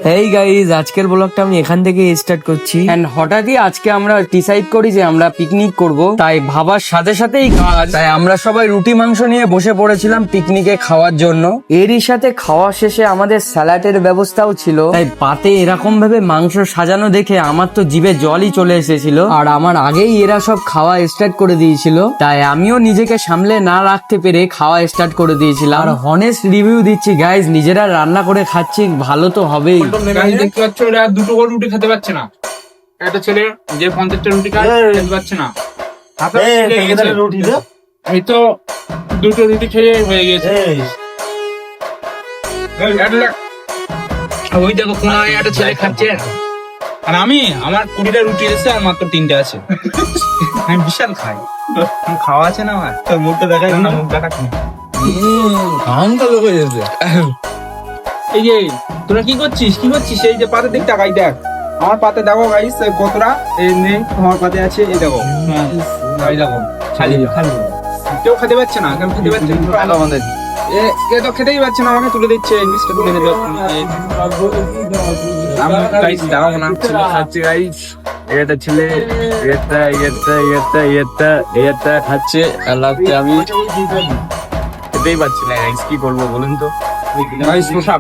Hey guys, আজকের ব্লগটা আমি এখান থেকে স্টার্ট করছি। এন্ড হঠাৎই আজকে আমরা ডিসাইড করি যে আমরা পিকনিক করব, তাই ভাবার সাথে সাথেই কাজ। তাই আমরা সবাই রুটি মাংস নিয়ে বসে পড়েছিলাম পিকনিকে খাওয়ার জন্য। এরই সাথে খাওয়া শেষে আমাদের স্যালাডের ব্যবস্থাও ছিল, তাই পাতে এরকম ভাবে মাংস সাজানো দেখে আমার তো জিভে জলই চলে এসেছিল। আর আমার আগেই এরা সব খাওয়া স্টার্ট করে দিয়েছিল, তাই আমিও নিজেকে সামলে না রাখতে পেরে খাওয়া স্টার্ট করে দিয়েছিলাম। আর হনেস্ট রিভিউ দিচ্ছি গাইজ, নিজেরা রান্না করে খাচ্ছি, ভালো তো হবেই। দেখতে পাচ্ছ ওরা দুটো করে রুটি খেতে পারছে না। একটা ছেলে যে 50টা রুটি খায় খেতে পারছে না। এই তো দুটো রুটি খেয়ে হয়ে গেছে। ওই দেখো কোনায় একটা ছেলে খাচ্ছে, আর আমার 20টা রুটি এসেছে আর মাত্র 3টে আছে। আমি বিশাল খাই, খাওয়া আছে না আমার। মুখটা দেখাই না, মুখ দেখা এই যে তোরা কি করছিস এই যে পাতে দিক তাকাই দেখ, আমার পাতে দেখো গাইস কতটা এই নেই, তোমার পাতে আছে এই দেখো। এই দেখো খালি কেউ খেতে পারছে না, কেউ খেতে পারছে না আমাদের। এ তো খেতেই পারছে না, আমাকে তুলে দিচ্ছে ইংলিশটা তুলে দিল। আমি গাইস দাঁড়াও না, ছেলে খাচ্ছে গাইস, এটা ছেলে এটা খাচ্ছে আর লাস্টে আমি খেতেই পারছি না গাইস, কি করবো বলুন তো। গাইস শোষা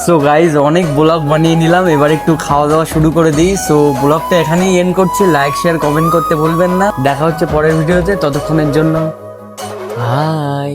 সো গাইজ, অনেক ব্লগ বানিয়ে নিলাম, এবার একটু খাওয়া দাওয়া শুরু করে দিই। সো ব্লগটা এখানেই এন্ড করছি। লাইক শেয়ার কমেন্ট করতে ভুলবেন না। দেখা হচ্ছে পরের ভিডিওতে, ততক্ষণের জন্য বাই।